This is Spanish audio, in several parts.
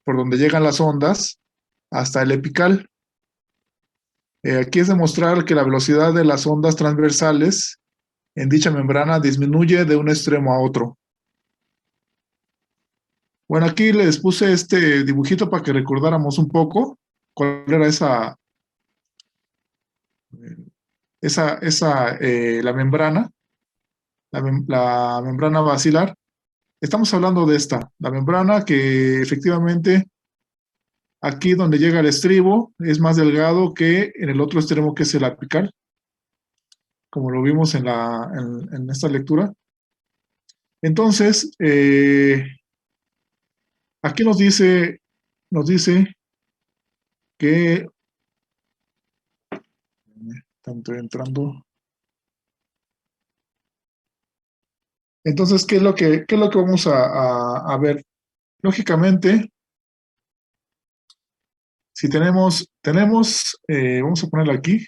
por donde llegan las ondas hasta el epical. Aquí es demostrar que la velocidad de las ondas transversales en dicha membrana disminuye de un extremo a otro. Bueno, aquí les puse este dibujito para que recordáramos un poco cuál era la membrana, la membrana basilar. Estamos hablando de la membrana que efectivamente aquí donde llega el estribo es más delgado que en el otro extremo que es el apical, como lo vimos en esta lectura. Entonces, aquí nos dice que estoy entrando. Entonces, ¿qué es lo que vamos a ver? Lógicamente, si tenemos, vamos a ponerlo aquí.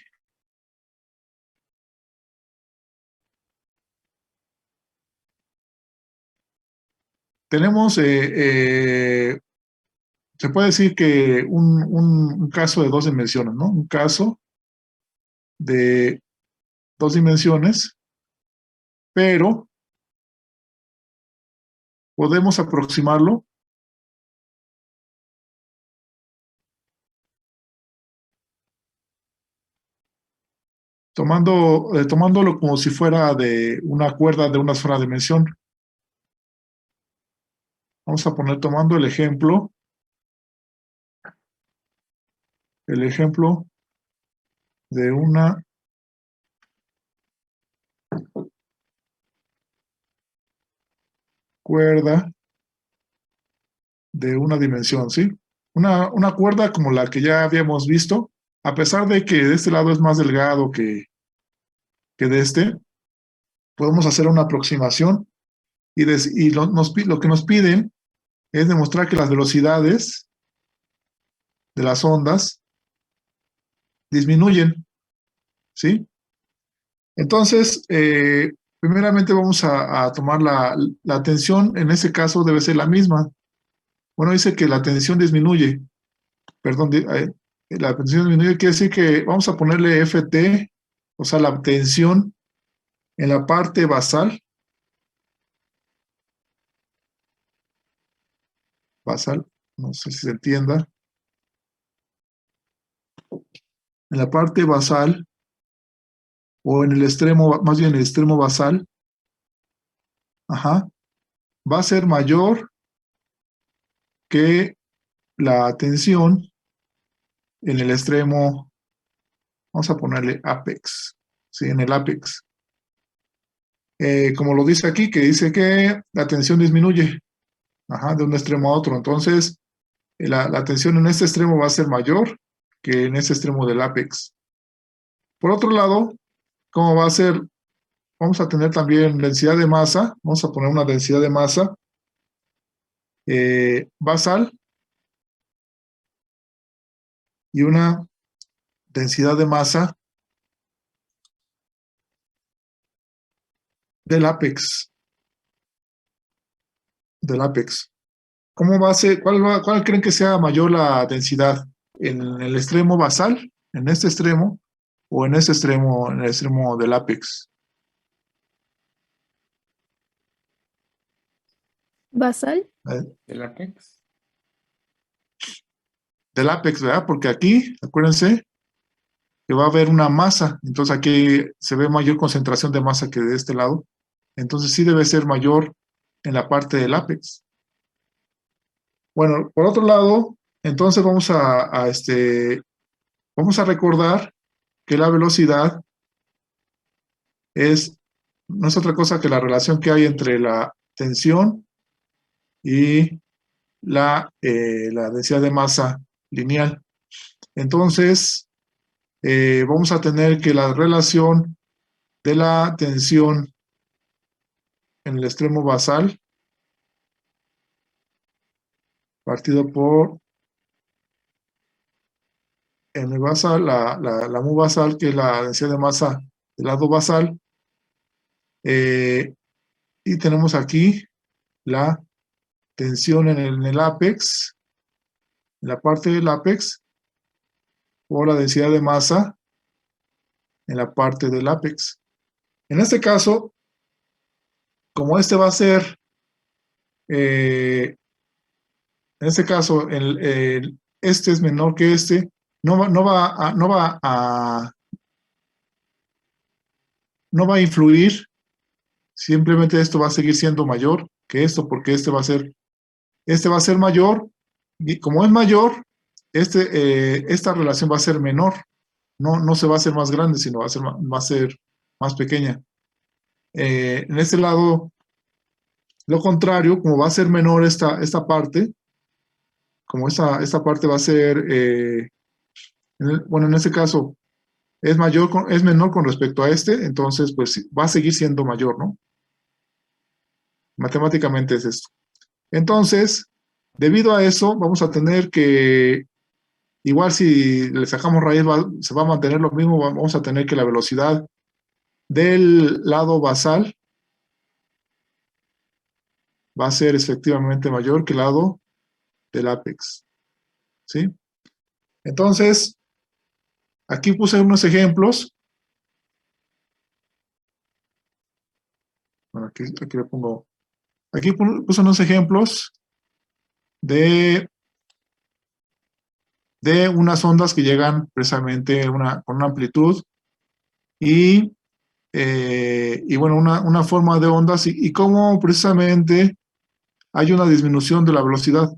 Tenemos, se puede decir que un caso de dos dimensiones, ¿no? Un caso de dos dimensiones, pero podemos aproximarlo tomándolo como si fuera de una cuerda de una sola dimensión. Vamos a poner, tomando el ejemplo de una cuerda de una dimensión, ¿sí? Una cuerda como la que ya habíamos visto, a pesar de que de este lado es más delgado que de este, podemos hacer una aproximación y lo que nos piden es demostrar que las velocidades de las ondas disminuyen, ¿sí? Entonces, primeramente vamos a tomar la tensión, en ese caso debe ser la misma. Bueno, dice que la tensión disminuye, perdón, la tensión disminuye, quiere decir que vamos a ponerle FT, o sea, la tensión en la parte basal, no sé si se entienda, en la parte basal, o en el extremo, más bien en el extremo basal, ajá, va a ser mayor que la tensión en el extremo, vamos a ponerle apex, ¿sí? En el apex. Como lo dice aquí, que dice que la tensión disminuye, ajá, de un extremo a otro. Entonces, la tensión en este extremo va a ser mayor que en este extremo del apex. Por otro lado, ¿cómo va a ser? Vamos a tener también densidad de masa. Vamos a poner una densidad de masa basal y una densidad de masa del apex. ¿Cómo va a ser? ¿Cuál creen que sea mayor la densidad? ¿En el extremo basal, en este extremo, o en este extremo, en el extremo del apex? ¿Basal? ¿Del Apex? Del apex, ¿verdad? Porque aquí, acuérdense, que va a haber una masa. Entonces aquí se ve mayor concentración de masa que de este lado. Entonces sí debe ser mayor en la parte del apex. Bueno, por otro lado, entonces vamos a recordar que la velocidad no es otra cosa que la relación que hay entre la tensión y la densidad de masa lineal. Entonces, vamos a tener que la relación de la tensión en el extremo basal partido por M basal, la mu basal, que es la densidad de masa del lado basal, y tenemos aquí la tensión en el apex en la parte del ápex o la densidad de masa en la parte del ápex. En este caso, como este va a ser, en este caso, este es menor que este, no va a influir, simplemente esto va a seguir siendo mayor que esto, porque este va a ser mayor, y como es mayor, esta relación va a ser menor, no se va a hacer más grande, sino va a ser más pequeña. En este lado, lo contrario, como va a ser menor esta parte, como esta parte va a ser, bueno, en este caso, es menor con respecto a este, entonces pues va a seguir siendo mayor, ¿no? Matemáticamente es esto. Entonces, debido a eso, vamos a tener que, igual si le sacamos raíz, se va a mantener lo mismo, vamos a tener que la velocidad del lado basal va a ser efectivamente mayor que el lado del ápex, ¿sí? Entonces, aquí puse unos ejemplos. Bueno, aquí le pongo, aquí puse unos ejemplos de, de unas ondas que llegan precisamente con una amplitud y bueno, una forma de ondas y cómo precisamente hay una disminución de la velocidad,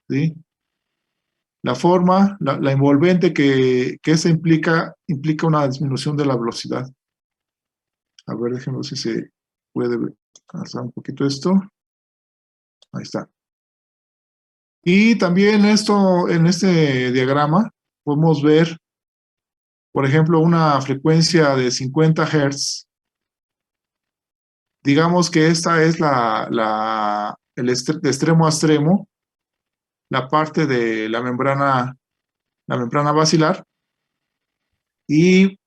¿sí? La forma, la envolvente que esa implica una disminución de la velocidad. A ver, déjenme ver si se puede alzar un poquito esto. Ahí está. Y también en este diagrama, podemos ver, por ejemplo, una frecuencia de 50 Hz. Digamos que esta es de extremo a extremo, la parte de la membrana basilar. Y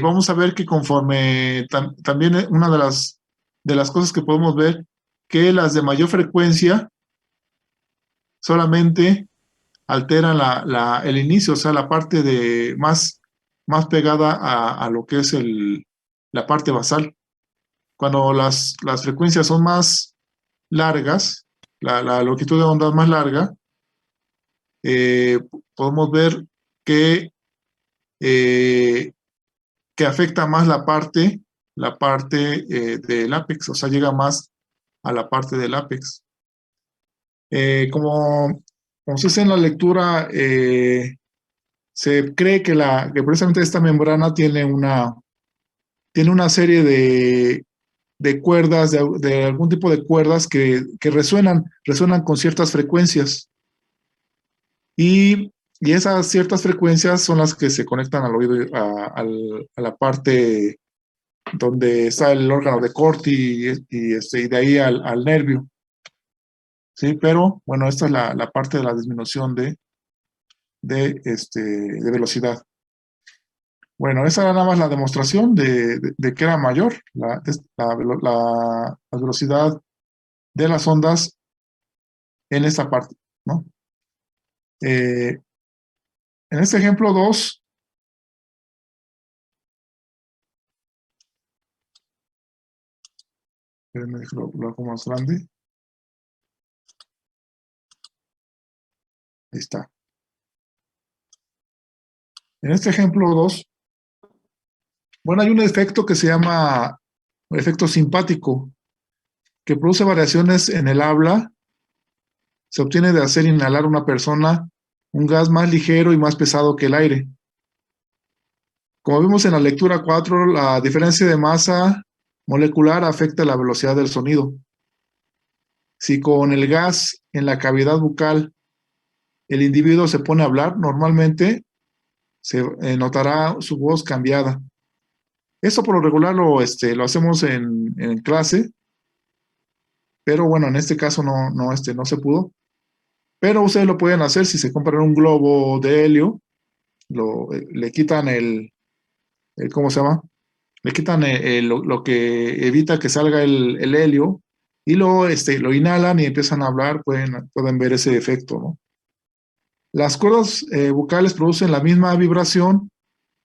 vamos a ver que conforme también una de las cosas que podemos ver, que las de mayor frecuencia solamente alteran el inicio, o sea, la parte más pegada a lo que es la parte basal. Cuando las frecuencias son más largas, la longitud de onda es más larga, eh, podemos ver que, eh, que afecta más la parte del ápex, o sea, llega más a la parte del ápex. Como se dice en la lectura, se cree que precisamente esta membrana tiene una serie de cuerdas, de algún tipo de cuerdas que resuenan con ciertas frecuencias. Y esas ciertas frecuencias son las que se conectan al oído, a la parte donde está el órgano de Corti y de ahí al nervio. ¿Sí? Pero, bueno, esta es la parte de la disminución de velocidad. Bueno, esa era nada más la demostración de que era mayor la velocidad de las ondas en esta parte, ¿no? En este ejemplo 2, lo hago más grande. Ahí está. En este ejemplo 2, bueno, hay un efecto que se llama efecto simpático, que produce variaciones en el habla. Se obtiene de hacer inhalar a una persona un gas más ligero y más pesado que el aire. Como vimos en la lectura 4, la diferencia de masa molecular afecta la velocidad del sonido. Si con el gas en la cavidad bucal el individuo se pone a hablar, normalmente se notará su voz cambiada. Esto por lo regular lo hacemos en clase, pero bueno, en este caso no se pudo. Pero ustedes lo pueden hacer si se compran un globo de helio, le quitan ¿cómo se llama? Le quitan lo que evita que salga el helio y lo inhalan y empiezan a hablar, pueden ver ese efecto, ¿no? Las cuerdas bucales producen la misma vibración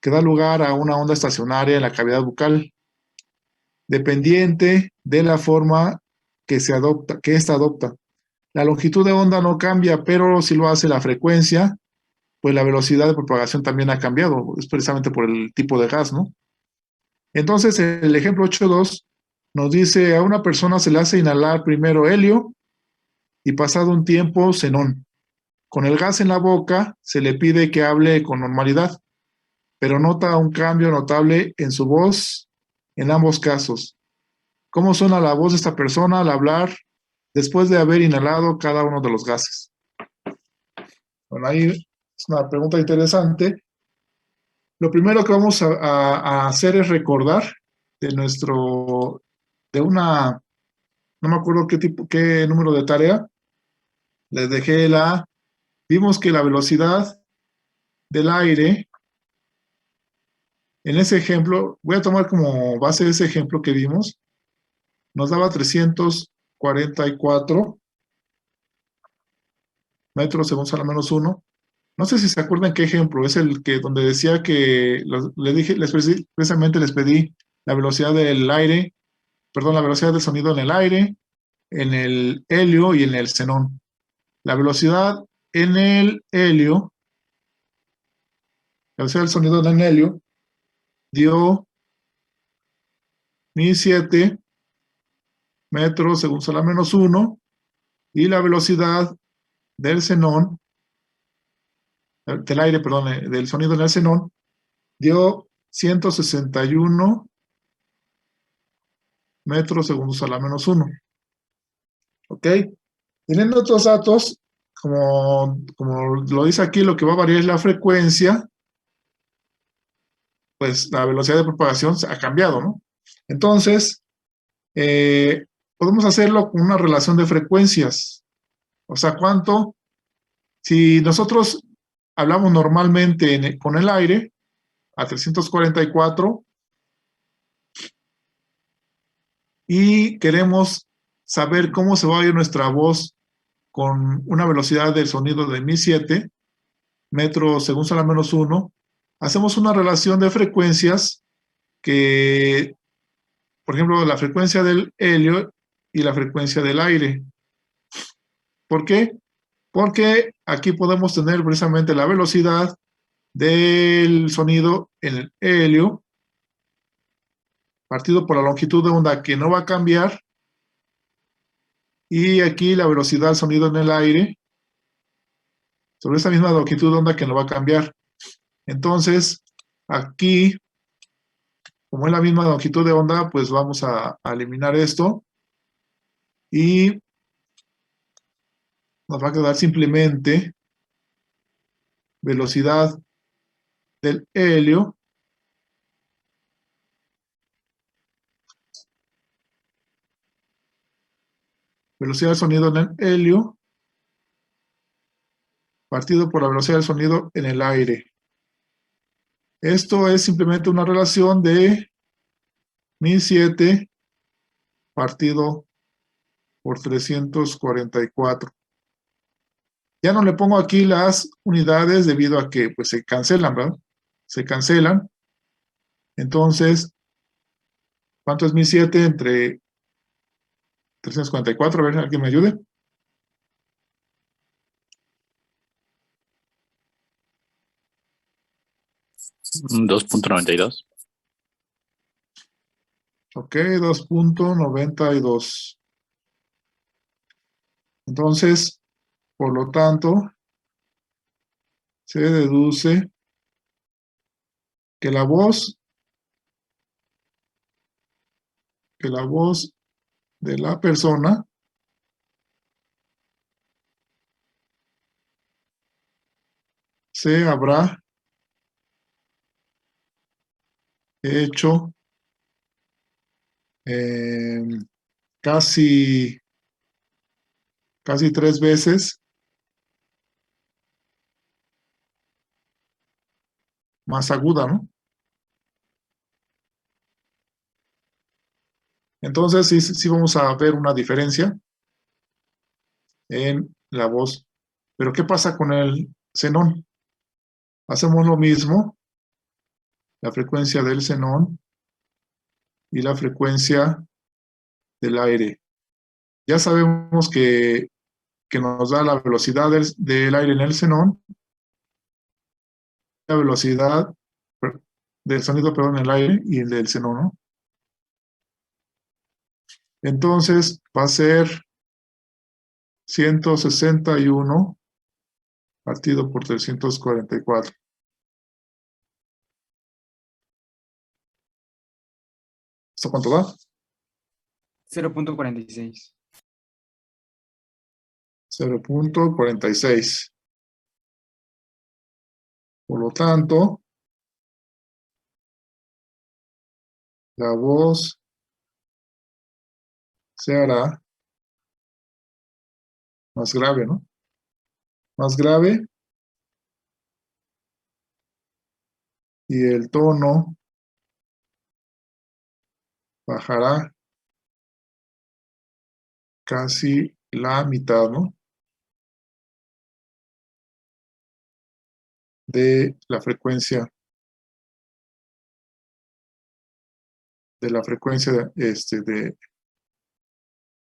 que da lugar a una onda estacionaria en la cavidad bucal, dependiente de la forma que ésta adopta. La longitud de onda no cambia, pero sí lo hace la frecuencia, pues la velocidad de propagación también ha cambiado, es precisamente por el tipo de gas, ¿no? Entonces, el ejemplo 8.2 nos dice, a una persona se le hace inhalar primero helio y pasado un tiempo xenón. Con el gas en la boca se le pide que hable con normalidad, pero nota un cambio notable en su voz en ambos casos. ¿Cómo suena la voz de esta persona al hablar después de haber inhalado cada uno de los gases? Bueno, ahí es una pregunta interesante. Lo primero que vamos a hacer es recordar de no me acuerdo qué número de tarea, les dejé vimos que la velocidad del aire, en ese ejemplo, voy a tomar como base ese ejemplo que vimos, nos daba 344 metros según a la menos 1. No sé si se acuerdan qué ejemplo, es el que donde decía que precisamente les pedí la velocidad del aire, perdón, la velocidad del sonido en el aire, en el helio y en el xenón. La velocidad en el helio, la velocidad del sonido en el helio, dio 1007 metros según a la menos 1, y la velocidad del xenón, del aire, perdón, del sonido en el xenón, dio 161 metros segundos a la menos 1. ¿Ok? Teniendo otros datos, como lo dice aquí, lo que va a variar es la frecuencia, pues la velocidad de propagación ha cambiado, ¿no? Entonces, podemos hacerlo con una relación de frecuencias. O sea, si nosotros hablamos normalmente con el aire a 344 y queremos saber cómo se va a oír nuestra voz con una velocidad del sonido de 1007 metros según a la menos 1, hacemos una relación de frecuencias que, por ejemplo, la frecuencia del helio y la frecuencia del aire. ¿Por qué? Porque aquí podemos tener precisamente la velocidad del sonido en el helio partido por la longitud de onda que no va a cambiar, y aquí la velocidad del sonido en el aire sobre esa misma longitud de onda que no va a cambiar. Entonces, aquí, como es la misma longitud de onda, pues vamos a eliminar esto y nos va a quedar simplemente velocidad del helio velocidad del sonido en el helio partido por la velocidad del sonido en el aire. Esto es simplemente una relación de 1007 partido por 344. Ya no le pongo aquí las unidades debido a que pues se cancelan, ¿verdad? Se cancelan. Entonces, ¿cuánto es 1007 entre 344? A ver, ¿alguien me ayude? 2.92. Ok, 2.92. Entonces, por lo tanto, se deduce que la voz de la persona se habrá hecho casi 3 veces más aguda, ¿no? Entonces, sí vamos a ver una diferencia en la voz. Pero ¿qué pasa con el xenón. Hacemos lo mismo, la frecuencia del xenón y la frecuencia del aire. Ya sabemos que nos da la velocidad del aire en el xenón, la velocidad del sonido, perdón, en el aire y el del xenón, ¿no? Entonces va a ser 161 partido por 344. ¿Esto cuánto da? 0.46. 0.46. Por lo tanto, la voz se hará más grave, ¿no? Más grave, y el tono bajará casi la mitad, ¿no? De la frecuencia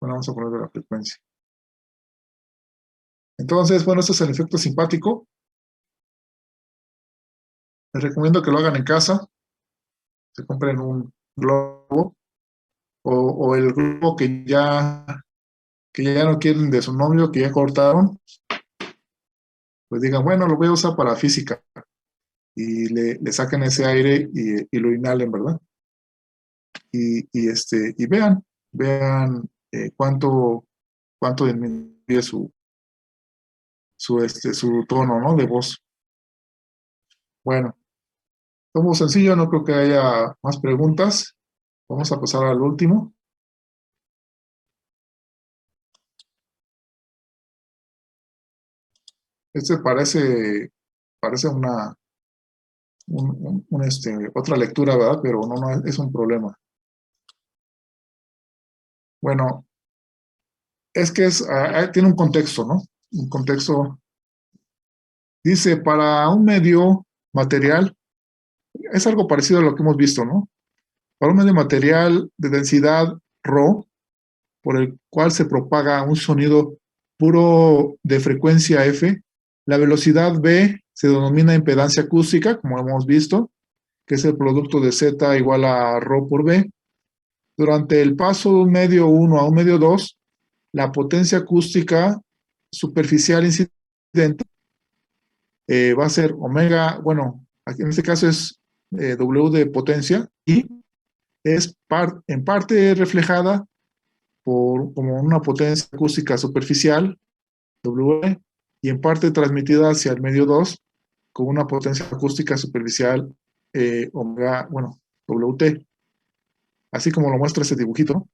bueno, vamos a poner de la frecuencia. Entonces, bueno, este es el efecto simpático. Les recomiendo que lo hagan en casa. Se compren un globo o el globo que ya no quieren de su novio, que ya cortaron. Pues digan, bueno, lo voy a usar para física. Y le saquen ese aire y lo inhalen, ¿verdad? Y vean cuánto disminuye su tono, ¿no? De voz. Bueno, como sencillo, no creo que haya más preguntas. Vamos a pasar al último. Este parece otra lectura, ¿verdad? Pero no es un problema. Bueno, es que tiene un contexto, ¿no? Un contexto. Dice, para un medio material, es algo parecido a lo que hemos visto, ¿no? Para un medio material de densidad ρ, por el cual se propaga un sonido puro de frecuencia F, la velocidad V se denomina impedancia acústica, como hemos visto, que es el producto de Z igual a ρ por V. Durante el paso de un medio 1 a un medio 2, la potencia acústica superficial incidente va a ser omega, bueno, aquí en este caso es W de potencia, y es en parte reflejada como una potencia acústica superficial, W, y en parte transmitida hacia el medio 2 con una potencia acústica superficial omega, bueno, WT, así como lo muestra ese dibujito, ¿no?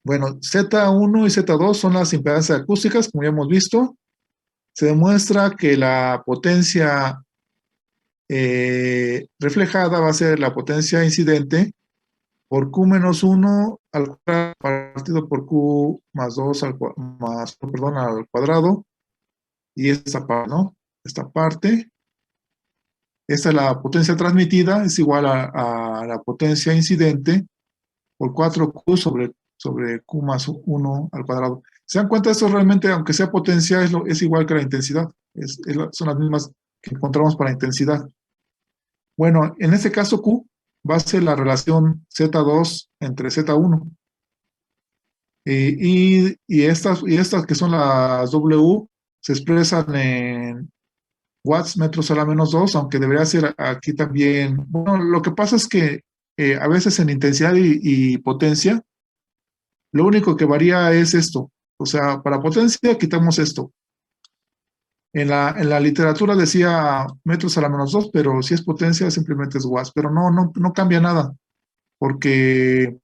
Bueno, Z1 y Z2 son las impedancias acústicas, como ya hemos visto. Se demuestra que la potencia reflejada va a ser la potencia incidente por Q menos 1 al cuadrado partido por Q más 2 al cuadrado. Y esta parte, ¿no? Esta parte, esta es la potencia transmitida, es igual a la potencia incidente por 4Q sobre Q más 1 al cuadrado. ¿Se dan cuenta? Esto realmente, aunque sea potencia, es igual que la intensidad. Son las mismas que encontramos para intensidad. Bueno, en este caso Q va a ser la relación Z2 entre Z1. Y estas que son las W se expresan en watts metros a la menos 2, aunque debería ser aquí también. Bueno, lo que pasa es que a veces en intensidad y potencia, lo único que varía es esto. O sea, para potencia quitamos esto. En la literatura decía metros a la menos 2, pero si es potencia simplemente es watts. Pero no cambia nada, porque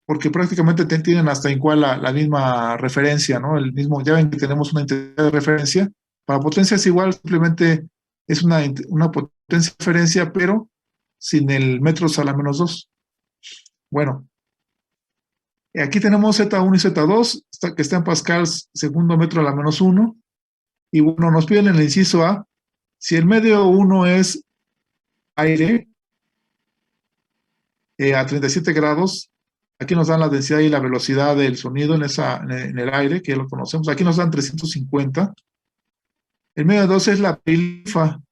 prácticamente tienen hasta igual la misma referencia, ¿no? Ya ven que tenemos una intensidad de referencia. Para potencia es igual, simplemente es una potencia de referencia, pero sin el metros a la menos 2. Bueno, aquí tenemos Z1 y Z2, que está en pascals segundo metro a la menos 1, Y bueno, nos piden en el inciso A, si el medio 1 es aire a 37 grados, aquí nos dan la densidad y la velocidad del sonido en el aire, que ya lo conocemos. Aquí nos dan 350. El medio 2 es la perilinfa.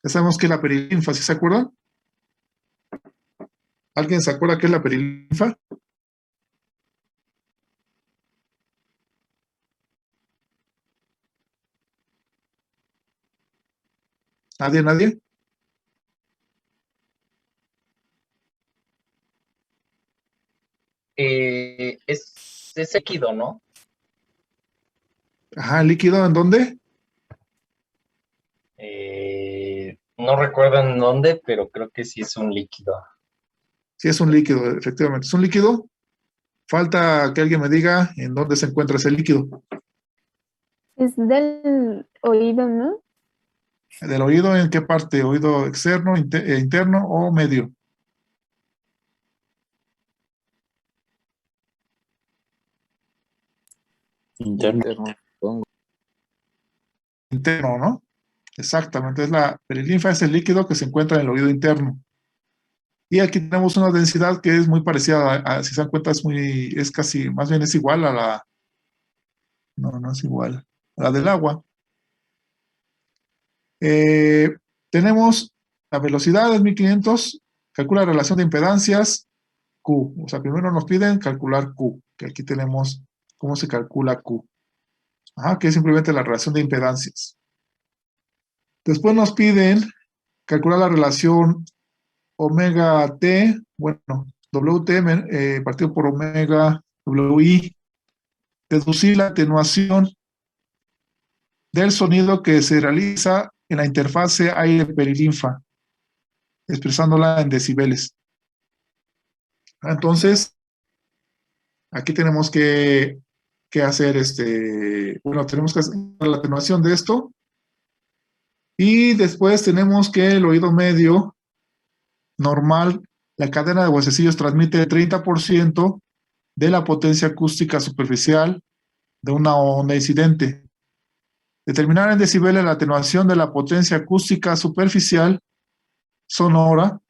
Ya sabemos que es la perilinfa, ¿sí se acuerdan? ¿Alguien se acuerda qué es la perilinfa? ¿Nadie, nadie? Es líquido, ¿no? Ajá, líquido, ¿en dónde? No recuerdo en dónde, pero creo que sí es un líquido. Sí, es un líquido, efectivamente. ¿Es un líquido? Falta que alguien me diga en dónde se encuentra ese líquido. Es del oído, ¿no? ¿Del oído en qué parte? ¿Oído externo, interno o medio? Interno. Interno, ¿no? Exactamente, es la perilinfa, es el líquido que se encuentra en el oído interno. Y aquí tenemos una densidad que es muy parecida si se dan cuenta, es casi, más bien es igual a la, no es igual, a la del agua. Tenemos la velocidad es 1500, calcula la relación de impedancias, Q. O sea, primero nos piden calcular Q, que aquí tenemos cómo se calcula Q. Ajá, que es simplemente la relación de impedancias. Después nos piden calcular la relación omega T, bueno, WT partido por omega WI, deducir la atenuación del sonido que se realiza en la interfase aire-perilinfa, expresándola en decibeles. Entonces, aquí tenemos que hacer bueno, tenemos que hacer la atenuación de esto. Y después tenemos que el oído medio normal, la cadena de huesecillos transmite el 30% de la potencia acústica superficial de una onda incidente. Determinar en decibeles la atenuación de la potencia acústica superficial sonora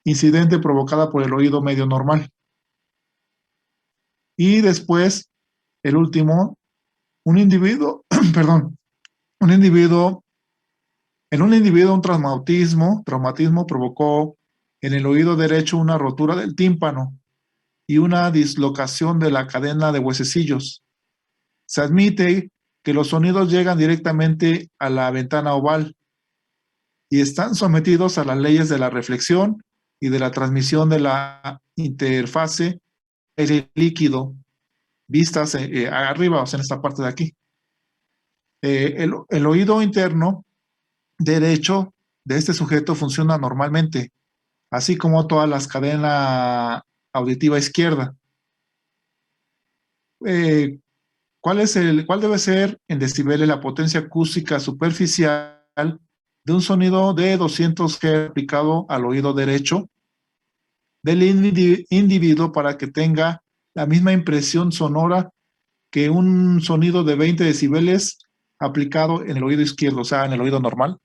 incidente provocada por el oído medio normal. Y después, el último, un individuo, perdón, un individuo, en un individuo un traumatismo provocó en el oído derecho una rotura del tímpano y una dislocación de la cadena de huesecillos. Se admite que los sonidos llegan directamente a la ventana oval y están sometidos a las leyes de la reflexión y de la transmisión de la interfase aire líquido, vistas arriba, o sea, en esta parte de aquí. El oído interno derecho de este sujeto funciona normalmente, así como todas las cadenas auditiva izquierda. ¿Cuál debe ser en decibeles la potencia acústica superficial de un sonido de 200 Hz aplicado al oído derecho del individuo para que tenga la misma impresión sonora que un sonido de 20 decibeles aplicado en el oído izquierdo, o sea, en el oído normal?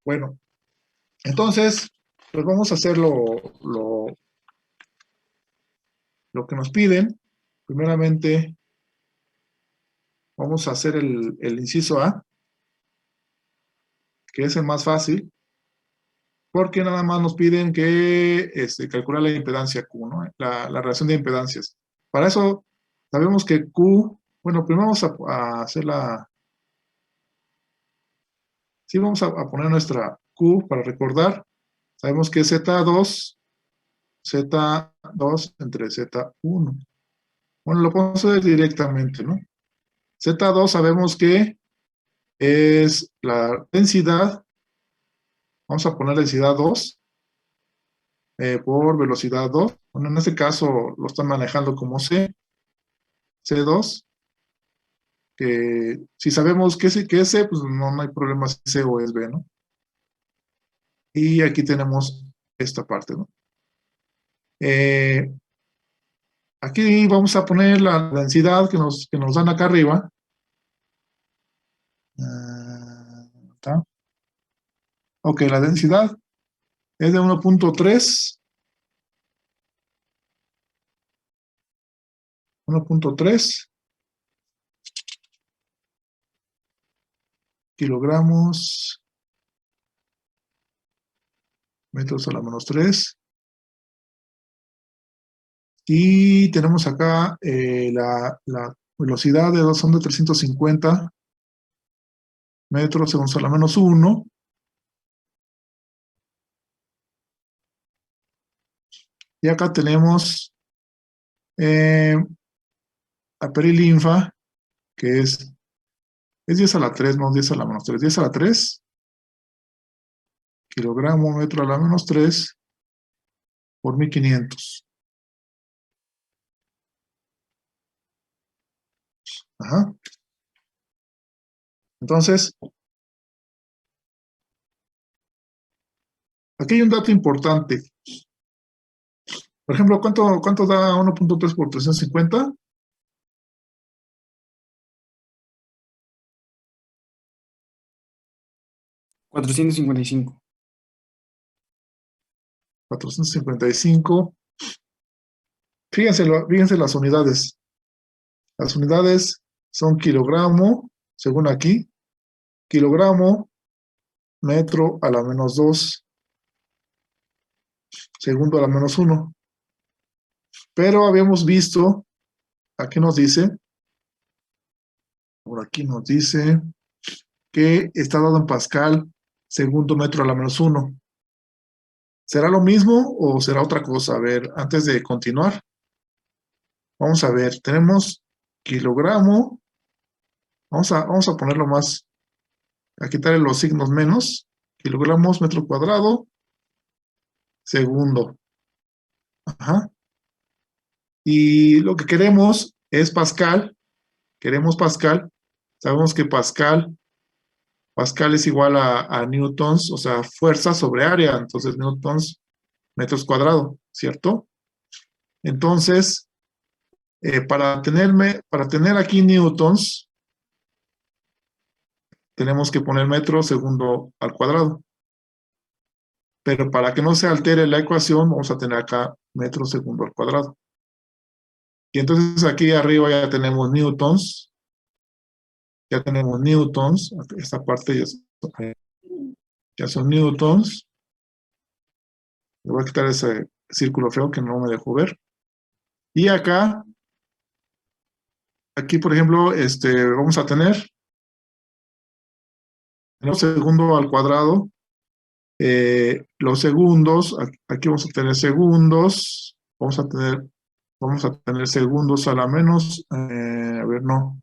Bueno, entonces, pues vamos a hacer lo que nos piden. Primeramente, vamos a hacer el inciso A, que es el más fácil, porque nada más nos piden que calcular la impedancia Q, ¿no? La relación de impedancias. Para eso, sabemos que Q, bueno, primero vamos a hacer sí, vamos a poner nuestra Q para recordar. Sabemos que es Z2 entre Z1. Bueno, lo podemos hacer directamente, ¿no? Z2 sabemos que es la densidad, vamos a poner densidad 2 por velocidad 2. Bueno, en este caso lo están manejando como C2, que si sabemos que es C, pues no hay problema si C o es B, ¿no? Y aquí tenemos esta parte, ¿no? Aquí vamos a poner la densidad que nos dan acá arriba, está. Ok, la densidad es de 1.3. 1.3 kilogramos metros a la menos 3. Y tenemos acá la velocidad son de 350 metros según a la menos 1. Y acá tenemos la perilinfa, que es 10 a la 3, no 10 a la menos 3, 10 a la 3, kilogramo metro a la menos 3 por 1500. Ajá. Entonces, aquí hay un dato importante. Por ejemplo, ¿cuánto da 1.3 por 350? 455. 455. Fíjense las unidades. Las unidades son kilogramo, según aquí, kilogramo, metro a la menos 2, segundo a la menos 1. Pero habíamos visto, aquí nos dice, por aquí nos dice que está dado en Pascal, segundo metro a la menos 1. ¿Será lo mismo o será otra cosa? A ver, antes de continuar, vamos a ver, tenemos kilogramo, vamos a ponerlo más, a quitarle los signos menos, kilogramos metro cuadrado, segundo. Ajá. Y lo que queremos es Pascal, queremos Pascal, sabemos que Pascal es igual a newtons, o sea, fuerza sobre área, entonces newtons metros cuadrados, ¿cierto? Entonces, para tener aquí newtons, tenemos que poner metro segundo al cuadrado. Pero para que no se altere la ecuación, vamos a tener acá metro segundo al cuadrado. Y entonces aquí arriba ya tenemos newtons. Ya tenemos newtons. Esta parte ya son newtons. Le voy a quitar ese círculo feo que no me dejó ver. Y acá, aquí por ejemplo, vamos a tener segundo al cuadrado. Los segundos, aquí vamos a tener segundos. Vamos a tener segundos a la menos, a ver, no.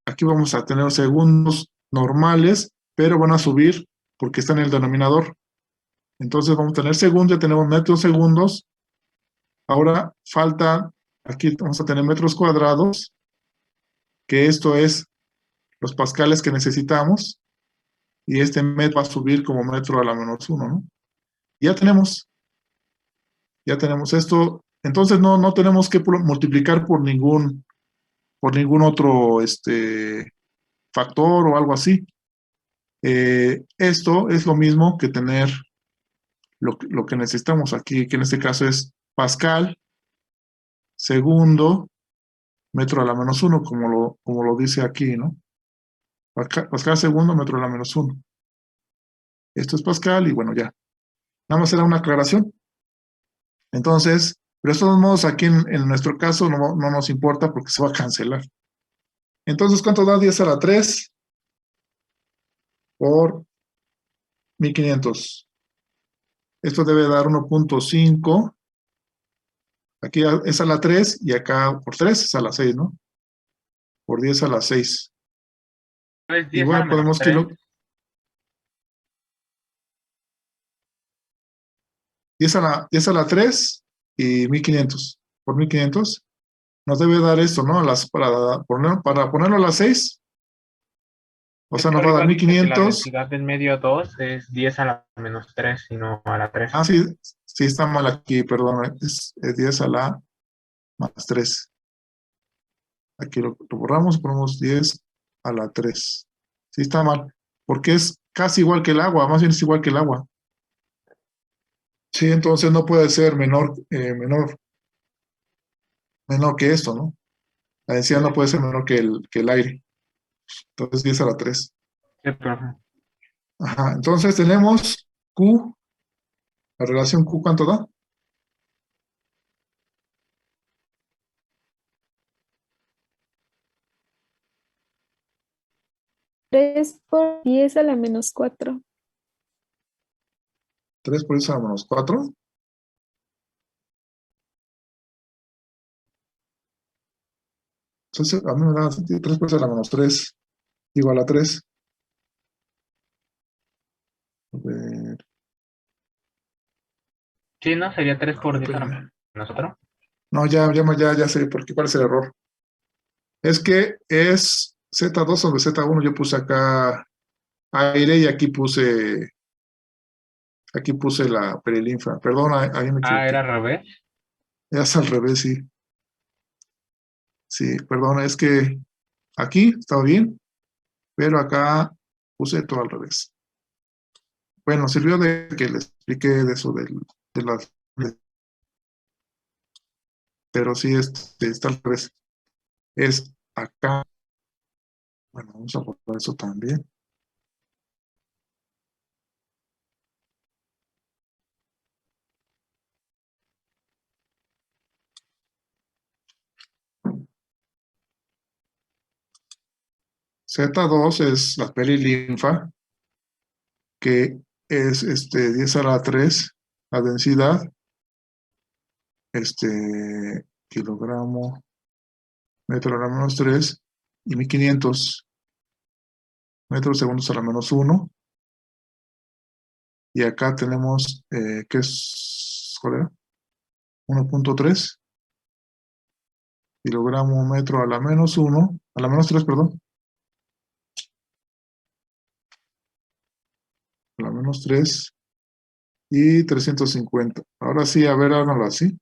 Aquí vamos a tener segundos normales, pero van a subir porque está en el denominador. Entonces vamos a tener segundos, ya tenemos metros segundos. Ahora falta, aquí vamos a tener metros cuadrados, que esto es los pascales que necesitamos. Y este metro va a subir como metro a la menos 1, ¿no? Ya tenemos esto. Entonces no tenemos que multiplicar por ningún otro factor o algo así. Esto es lo mismo que tener lo que necesitamos aquí, que en este caso es Pascal, segundo, metro a la menos 1, como lo dice aquí, ¿no? Pascal segundo, metro a la menos 1. Esto es Pascal y bueno, ya. Nada más era una aclaración. Entonces, pero de todos modos aquí en nuestro caso no nos importa porque se va a cancelar. Entonces, ¿cuánto da 10 a la 3 por 1500? Esto debe dar 1.5. Aquí es a la 3 y acá por 3 es a la 6, ¿no? Por 10 a la 6. Pues Y 10 bueno, a menos podemos 3. 10 a la 3 y 1500. Por 1500 nos debe dar esto, ¿no? Para ponerlo a las 6. O sea, nos va a dar Arriba dice que la 1500. densidad del medio 2 es 10 a la menos 3 y no a la 3. Ah, sí, está mal aquí, perdón. Es 10 a la más 3. Aquí lo borramos, ponemos 10 a la 3. Sí está mal, porque es casi igual que el agua, más bien es igual que el agua. Sí, entonces no puede ser menor que esto, ¿no? La densidad no puede ser menor que el aire. Entonces 10 a la 3. Sí, profe. Ajá, entonces tenemos Q, la relación Q, ¿cuánto da? 3 por 10 a la menos 4. 3 por 10 a la menos 4. Entonces a mí me da 3 por 10 a la menos 3 igual a 3. A ver, Sí, ¿no? Sería 3 por 10 a la espérame. menos 4. No, ya sé por qué, cuál es el error. Es que es Z2 sobre Z1, yo puse acá aire y aquí puse la perilinfa. Perdón, ahí me Ah, equivoqué. era al revés. Ya es al revés, sí. Sí, perdón, es que aquí estaba bien, pero acá puse todo al revés. Bueno, sirvió de que les expliqué de eso de las... Pero sí, está al revés. Es acá. Bueno, vamos a poner eso también. Z2 es la perilinfa, que es 10 a la 3, la densidad, kilogramo, metro a la menos 3, y 1500 metros segundos a la menos 1. Y acá tenemos, ¿qué es? ¿Cuál era? 1.3 kilogramo metro a la menos 1, a la menos 3, perdón, a la menos 3 y 350. Ahora sí, a ver, háganlo así.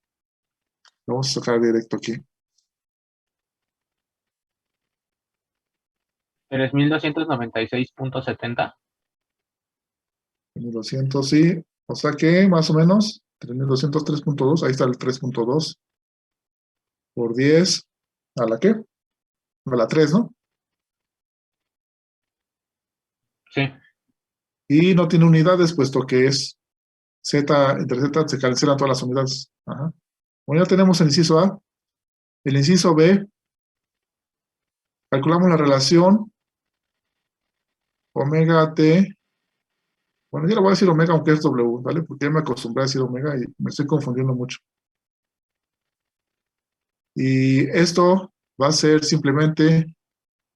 Lo vamos a sacar directo aquí. 3296.70. 3200, sí. O sea que más o menos 3200, 3.2. Ahí está el 3.2 por 10. ¿A la qué? A la 3, ¿no? Sí. Y no tiene unidades, puesto que es Z, entre Z se cancelan todas las unidades. Ajá. Bueno, ya tenemos el inciso A. El inciso B, calculamos la relación omega T. Bueno, yo le voy a decir omega aunque es W, ¿vale? Porque ya me acostumbré a decir omega y me estoy confundiendo mucho. Y esto va a ser simplemente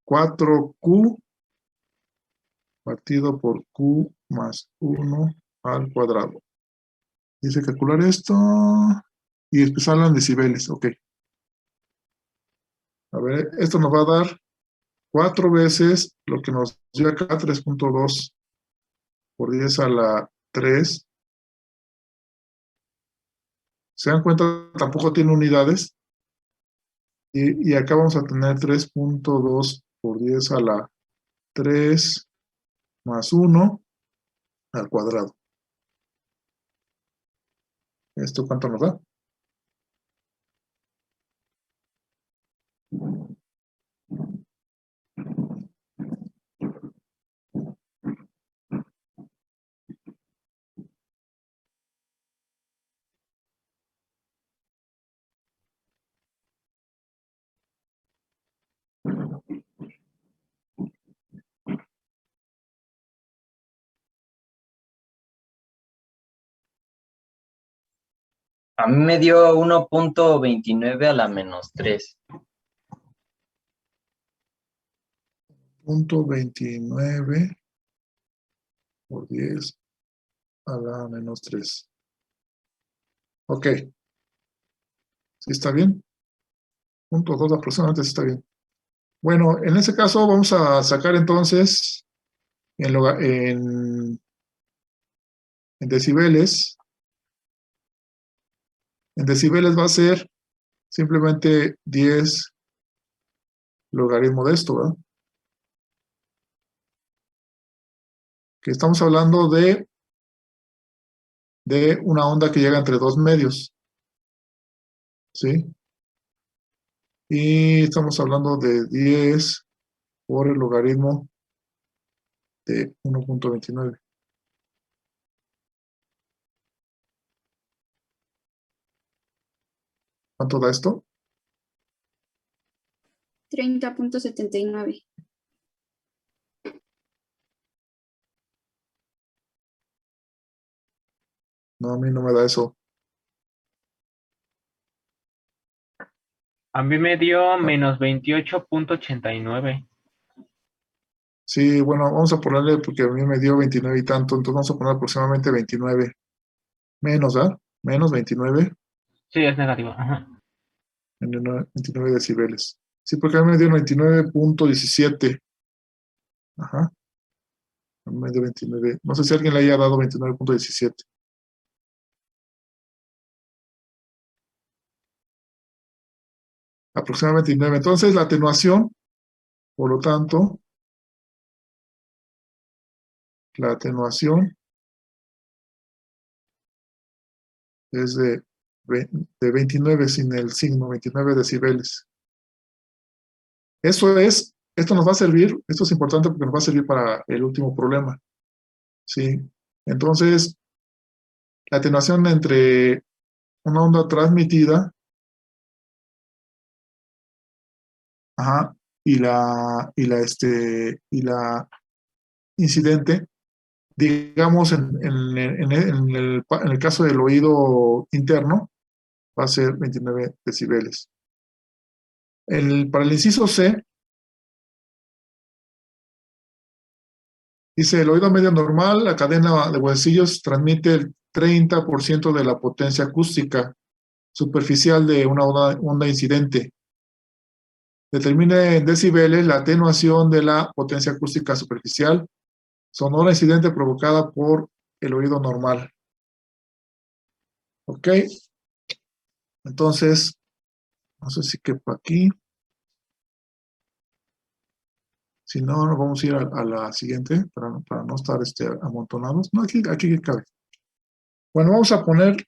4Q partido por Q más 1 al cuadrado. Dice calcular esto y expresarlo en decibeles. Ok. A ver, esto nos va a dar 4 veces lo que nos dio acá, 3.2 por 10 a la 3. ¿Se dan cuenta? Tampoco tiene unidades. Y acá vamos a tener 3.2 por 10 a la 3 más 1 al cuadrado. ¿Esto cuánto nos da? A mí me dio 1.29 a la menos 3. Punto 29 por 10 a la menos 3. Ok. ¿Sí está bien? Punto 2 aproximadamente sí está bien. Bueno, en ese caso vamos a sacar entonces en decibeles. En decibeles va a ser simplemente 10 logaritmo de esto, ¿verdad? que estamos hablando de una onda que llega entre dos medios, ¿sí? Y estamos hablando de 10 por el logaritmo de 1.29. ¿Cuánto da esto? 30.79. No, a mí no me da eso. A mí me dio menos 28.89. Sí, bueno, vamos a ponerle, porque a mí me dio 29 y tanto, entonces vamos a poner aproximadamente 29. Menos, ¿ah? Menos 29, Sí, es negativo. Ajá. 29 decibeles. Sí, porque a mí me dio 29.17. Ajá. A mí me dio 29. No sé si alguien le haya dado 29.17. Aproximadamente 29. Entonces, la atenuación, por lo tanto, la atenuación es de 29 sin el signo, 29 decibeles. Esto nos va a servir, esto es importante porque nos va a servir para el último problema. ¿Sí? Entonces, la atenuación entre una onda transmitida, ajá, y la incidente, digamos, en el caso del oído interno, va a ser 29 decibeles. Para el inciso C, dice, el oído medio normal, la cadena de huesillos transmite el 30% de la potencia acústica superficial de una onda incidente. Determine en decibeles la atenuación de la potencia acústica superficial sonora incidente provocada por el oído normal. ¿Ok? Entonces, no sé si quepa aquí. Si no, nos vamos a ir a la siguiente para no estar amontonados. No, aquí cabe. Bueno, vamos a poner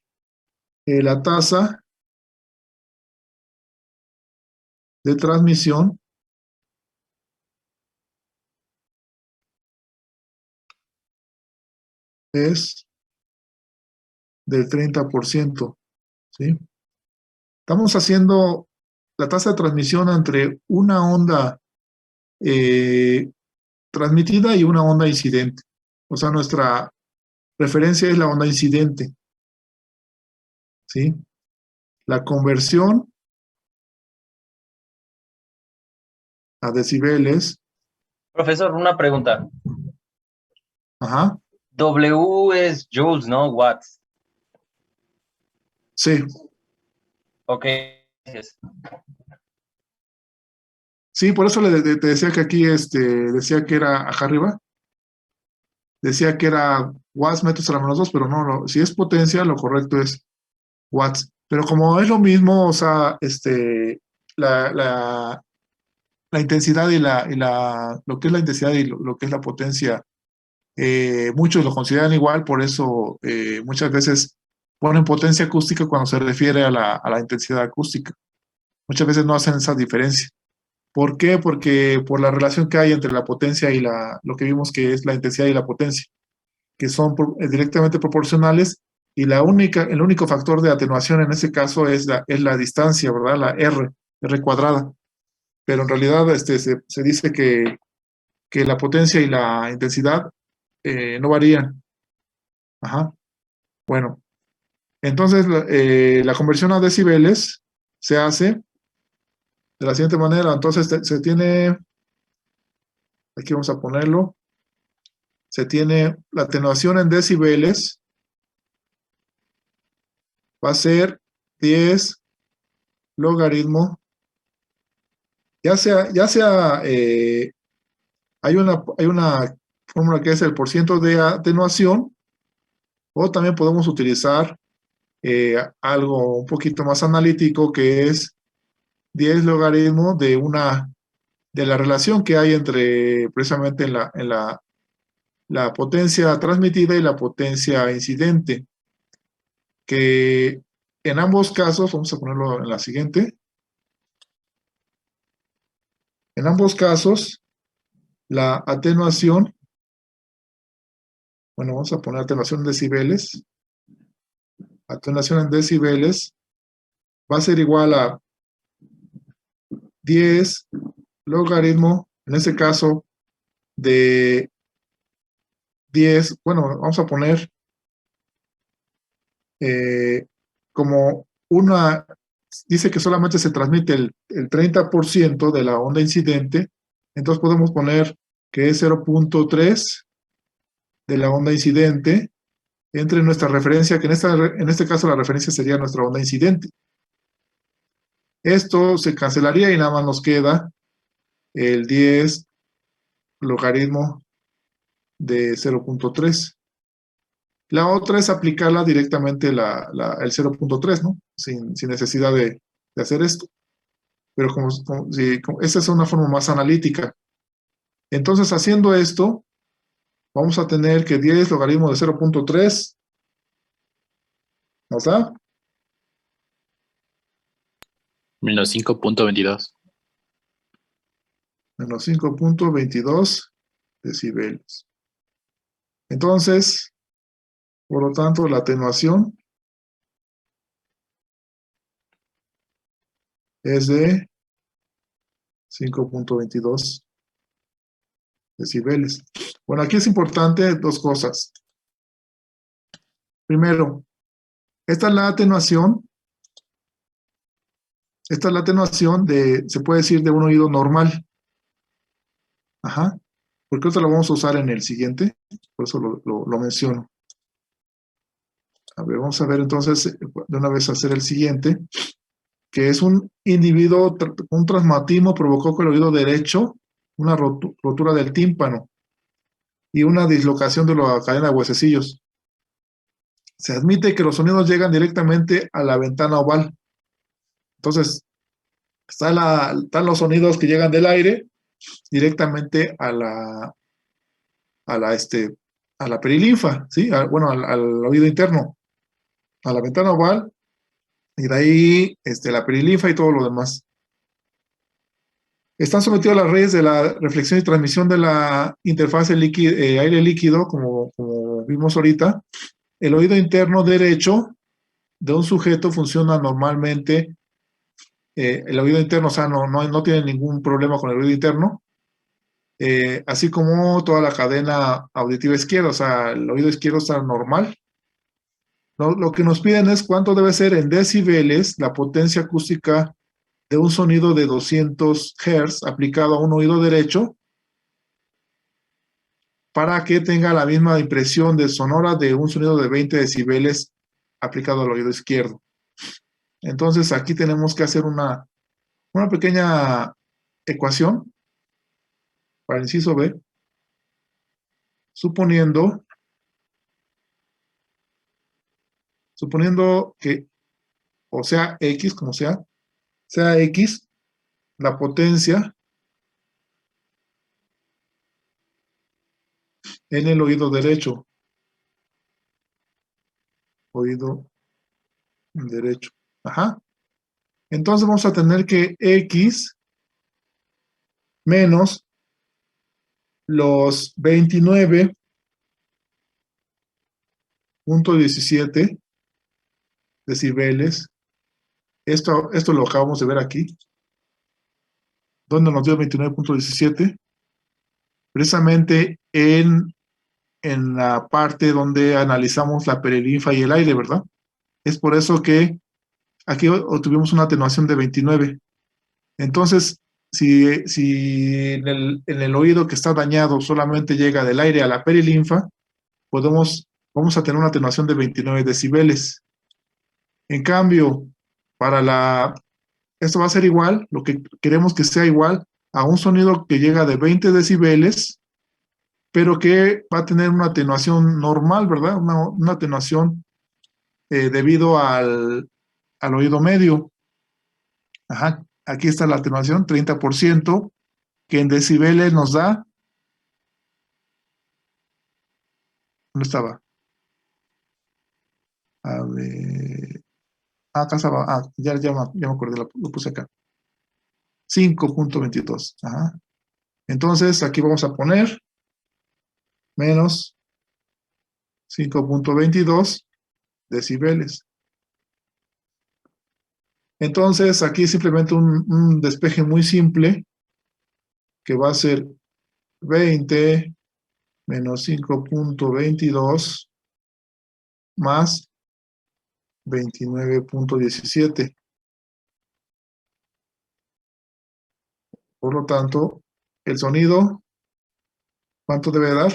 la tasa de transmisión es del 30%. ¿Sí? Estamos haciendo la tasa de transmisión entre una onda transmitida y una onda incidente. O sea, nuestra referencia es la onda incidente. ¿Sí? La conversión a decibeles. Profesor, una pregunta. Ajá. W es joules, ¿no? Watts. Sí. Ok. Gracias. Sí, por eso te decía que aquí decía que era acá arriba. Decía que era watts metros a la menos 2, pero no, si es potencia, lo correcto es watts. Pero como es lo mismo, o sea, la intensidad lo que es la intensidad y lo que es la potencia, muchos lo consideran igual, por eso muchas veces ponen potencia acústica cuando se refiere a la intensidad acústica. Muchas veces no hacen esa diferencia. ¿Por qué? Porque por la relación que hay entre la potencia y lo que vimos que es la intensidad y la potencia, que son directamente proporcionales, y el único factor de atenuación en ese caso es la distancia, ¿verdad? La R cuadrada. Pero en realidad se dice que la potencia y la intensidad no varían. Ajá. Bueno, entonces la conversión a decibeles se hace de la siguiente manera. Entonces se tiene, aquí vamos a ponerlo, se tiene la atenuación en decibeles, va a ser 10 logaritmo, ya sea hay una fórmula que es el porciento de atenuación, o también podemos utilizar algo un poquito más analítico, que es 10 logaritmo de la relación que hay entre, precisamente en la la potencia transmitida y la potencia incidente, que en ambos casos, vamos a ponerlo en la siguiente, en ambos casos, la atenuación, bueno, vamos a poner atenuación en decibeles, atenuación en decibeles va a ser igual a 10 logaritmo, en este caso, de 10, bueno, vamos a poner como una, dice que solamente se transmite el 30% de la onda incidente, entonces podemos poner que es 0.3 de la onda incidente entre nuestra referencia, que en este caso la referencia sería nuestra onda incidente. Esto se cancelaría y nada más nos queda el 10 logaritmo de 0.3. La otra es aplicarla directamente el 0.3, ¿no? Sin necesidad de hacer esto. Pero esa es una forma más analítica. Entonces, haciendo esto, vamos a tener que 10 logaritmo de 0.3 nos da Menos 5.22. menos 5.22 decibeles. Entonces, por lo tanto, la atenuación es de 5.22 decibeles. Bueno, aquí es importante dos cosas. Primero, esta es la atenuación. Esta es la atenuación se puede decir, de un oído normal. Ajá. Porque esto lo vamos a usar en el siguiente. Por eso lo menciono. A ver, vamos a ver entonces, de una vez hacer el siguiente, que es un individuo, un traumatismo provocó con el oído derecho una rotura del tímpano y una dislocación de la cadena de huesecillos. Se admite que los sonidos llegan directamente a la ventana oval. Entonces, están los sonidos que llegan del aire directamente a la perilinfa, ¿sí? Bueno, al oído interno, a la ventana oval, y de ahí la perilinfa y todo lo demás. Están sometidos a las redes de la reflexión y transmisión de la interfaz aire líquido, como vimos ahorita. El oído interno derecho de un sujeto funciona normalmente. El oído interno, o sea, no tiene ningún problema con el oído interno. Así como toda la cadena auditiva izquierda, o sea, el oído izquierdo está normal. Lo que nos piden es cuánto debe ser en decibeles la potencia acústica de un sonido de 200 Hz aplicado a un oído derecho para que tenga la misma impresión de sonora de un sonido de 20 decibeles aplicado al oído izquierdo. Entonces aquí tenemos que hacer una pequeña ecuación para el inciso B, suponiendo que, o sea X, como sea X, la potencia en el oído derecho. Oído derecho. Ajá. Entonces vamos a tener que X menos los 29.17 decibeles. Esto lo acabamos de ver aquí. ¿Dónde nos dio 29.17? Precisamente en la parte donde analizamos la perilinfa y el aire, ¿verdad? Es por eso que aquí obtuvimos una atenuación de 29. Entonces, si en el oído que está dañado solamente llega del aire a la perilinfa, vamos a tener una atenuación de 29 decibeles. En cambio, esto va a ser igual, lo que queremos que sea igual a un sonido que llega de 20 decibeles, pero que va a tener una atenuación normal, ¿verdad? Una atenuación debido al oído medio. Ajá, aquí está la atenuación, 30%, que en decibeles nos da ¿Dónde estaba? A ver. Acá estaba. Ya me acordé, lo puse acá. 5.22. Ajá. Entonces, aquí vamos a poner menos 5.22 decibeles. Entonces, aquí simplemente un despeje muy simple que va a ser 20 menos 5.22 más 29.17. Por lo tanto, el sonido, ¿cuánto debe dar?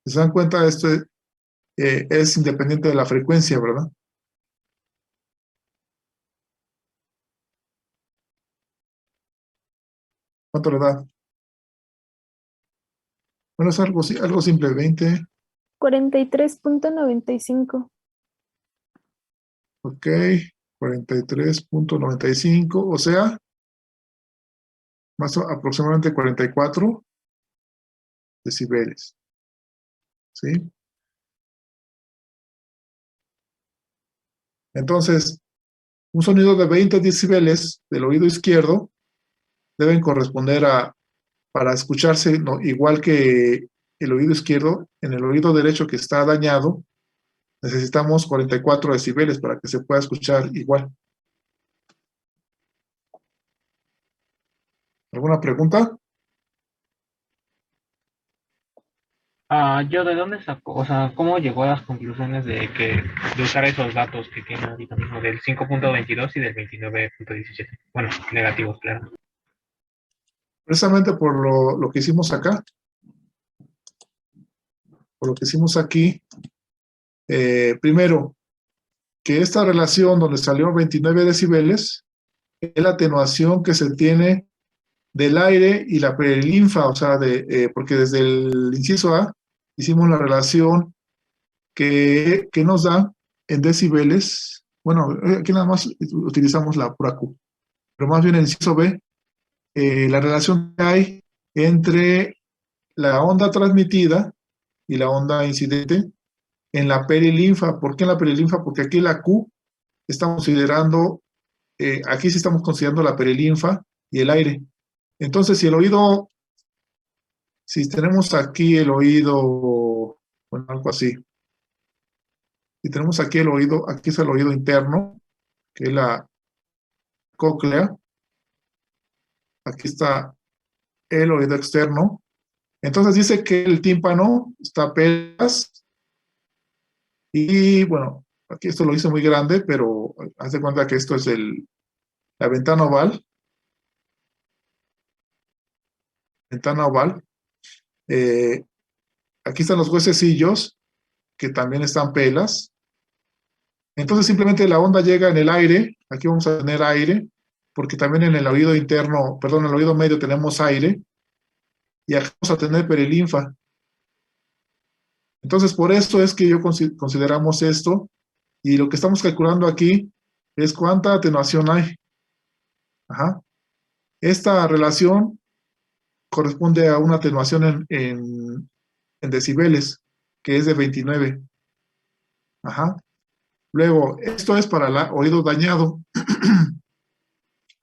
Si se dan cuenta, esto es independiente de la frecuencia, ¿verdad? ¿Cuánto le da? Bueno, es algo simple, 20, 43.95. ok, 43.95, o sea, más aproximadamente 44 decibeles, ¿sí? Entonces, un sonido de 20 decibeles del oído izquierdo deben corresponder para escucharse igual que el oído izquierdo, en el oído derecho que está dañado, necesitamos 44 decibeles para que se pueda escuchar igual. ¿Alguna pregunta? ¿Yo de dónde sacó? O sea, ¿cómo llegó a las conclusiones de usar esos datos que tiene ahorita mismo del 5.22 y del 29.17? Bueno, negativos, claro. Precisamente por lo que hicimos acá, por lo que hicimos aquí, primero, que esta relación donde salió 29 decibeles es la atenuación que se tiene del aire y la perilinfa, o sea, porque desde el inciso A hicimos la relación que nos da en decibeles. Bueno, aquí nada más utilizamos la pura Q, pero más bien en el inciso B, la relación que hay entre la onda transmitida y la onda incidente en la perilinfa. ¿Por qué en la perilinfa? Porque aquí la Q estamos considerando, aquí sí estamos considerando la perilinfa y el aire. Entonces, si tenemos aquí el oído, bueno, algo así, si tenemos aquí el oído, aquí es el oído interno, que es la cóclea, aquí está el oído externo. Entonces dice que el tímpano está pelas, y bueno, aquí esto lo hice muy grande, pero haz de cuenta que esto es la ventana oval. Ventana oval. Aquí están los huesecillos, que también están pelas. Entonces simplemente la onda llega en el aire. Aquí vamos a tener aire, porque también en el oído interno, perdón, en el oído medio tenemos aire, y aquí vamos a tener perilinfa. Entonces por eso es que consideramos esto, y lo que estamos calculando aquí es cuánta atenuación hay. Ajá. Esta relación corresponde a una atenuación en decibeles, que es de 29. Ajá. Luego, esto es para el oído dañado.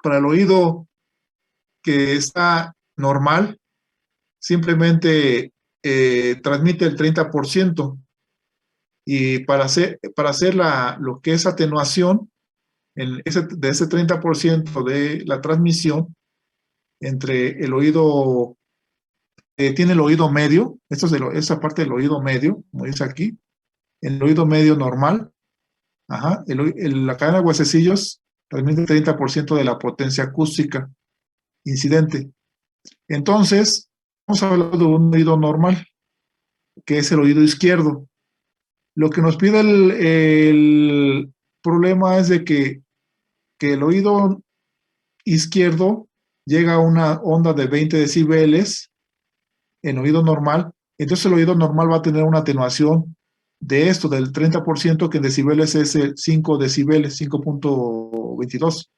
Para el oído que está normal, simplemente transmite el 30%. Y para hacer lo que es atenuación, de ese 30% de la transmisión, entre el oído, tiene el oído medio, esto es esa parte del oído medio, como dice aquí, el oído medio normal, ajá, la cadena de huesecillos transmite el 30% de la potencia acústica incidente. Entonces, vamos a hablar de un oído normal, que es el oído izquierdo. Lo que nos pide el problema es de que el oído izquierdo llega a una onda de 20 decibeles en oído normal. Entonces el oído normal va a tener una atenuación de esto, del 30%, que en decibeles es 5 decibeles, 5.22.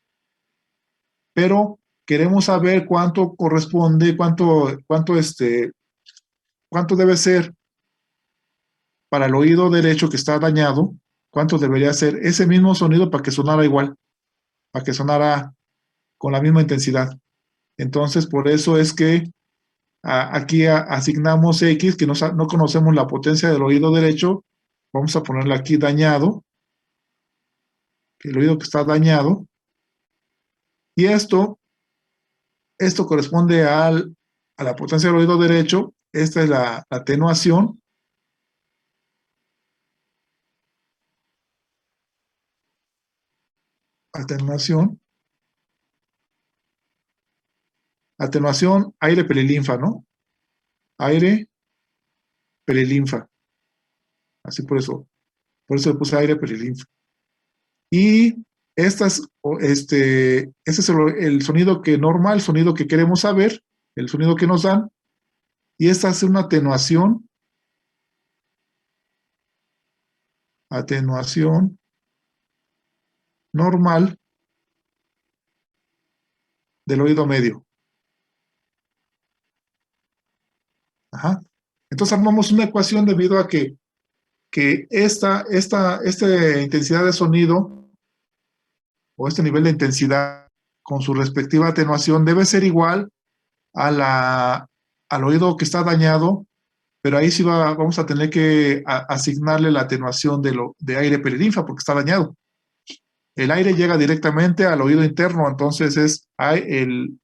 Pero, queremos saber cuánto corresponde, cuánto debe ser para el oído derecho que está dañado, cuánto debería ser ese mismo sonido para que sonara igual, para que sonara con la misma intensidad. Entonces, por eso es que aquí asignamos X, que no conocemos la potencia del oído derecho, vamos a ponerle aquí dañado, el oído que está dañado, y esto corresponde a la potencia del oído derecho. Esta es la atenuación. Atenuación, aire perilinfa, ¿no? Aire perilinfa. Así por eso le puse aire perilinfa. Y ese es el sonido que normal, el sonido que queremos saber, el sonido que nos dan. Y esta es una atenuación normal del oído medio. Ajá. Entonces armamos una ecuación debido a que esta intensidad de sonido o este nivel de intensidad con su respectiva atenuación debe ser igual al oído que está dañado, pero ahí sí vamos a tener que asignarle la atenuación de aire perilinfa porque está dañado. El aire llega directamente al oído interno, entonces el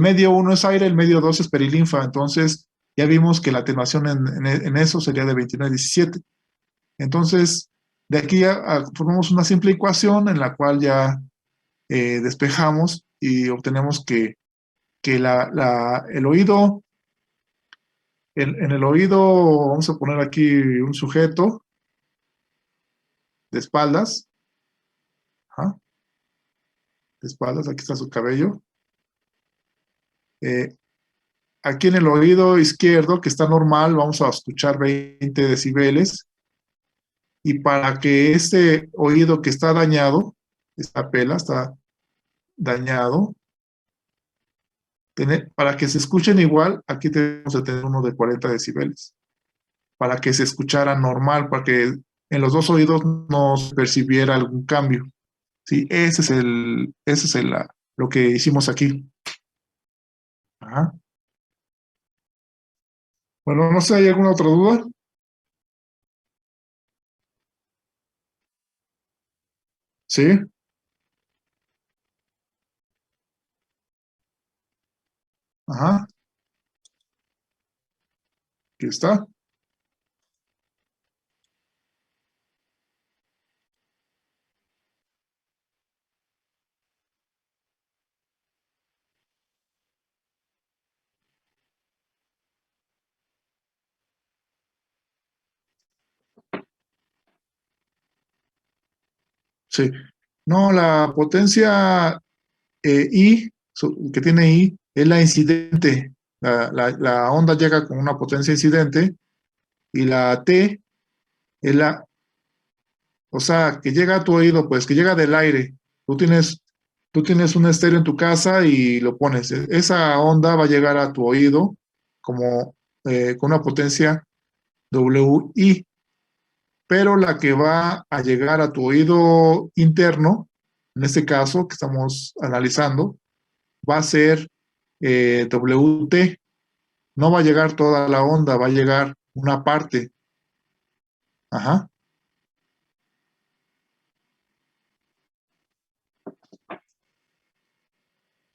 medio 1 es aire, el medio 2 es perilinfa, entonces ya vimos que la atenuación en eso sería de 29,17. Entonces, de aquí formamos una simple ecuación en la cual ya despejamos y obtenemos que el oído, en el oído, vamos a poner aquí un sujeto de espaldas, ajá, de espaldas, aquí está su cabello. Aquí en el oído izquierdo, que está normal, vamos a escuchar 20 decibeles. Y para que este oído que está dañado, esta pela está dañado, para que se escuchen igual, aquí tenemos que tener uno de 40 decibeles. Para que se escuchara normal, para que en los dos oídos no se percibiera algún cambio. ¿Sí? Ese es lo que hicimos aquí. Ajá. Bueno, no sé, ¿hay alguna otra duda? Sí, ajá, aquí está. Sí. No, la potencia I, que tiene I, es la incidente. La onda llega con una potencia incidente y la T es o sea, que llega a tu oído, pues, que llega del aire. Tú tienes un estéreo en tu casa y lo pones. Esa onda va a llegar a tu oído como con una potencia WI, pero la que va a llegar a tu oído interno, en este caso que estamos analizando, va a ser WT. No va a llegar toda la onda, va a llegar una parte. Ajá.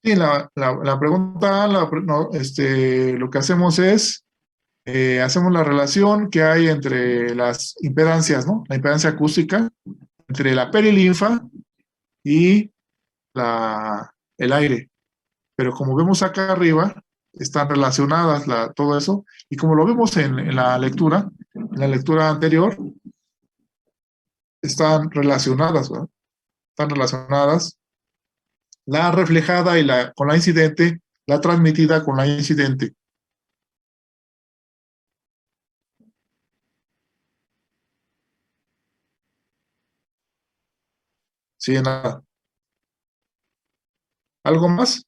Sí, la pregunta, lo que hacemos es, hacemos la relación que hay entre las impedancias, ¿no? La impedancia acústica, entre la perilinfa y el aire. Pero como vemos acá arriba, están relacionadas todo eso, y como lo vimos en la lectura anterior, están relacionadas, ¿verdad? Están relacionadas la reflejada con la incidente, la transmitida con la incidente. Sí, nada. ¿Algo más?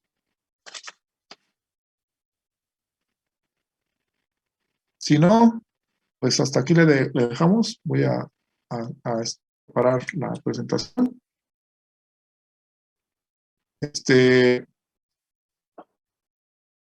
Si no, pues hasta aquí le dejamos. Voy a parar la presentación.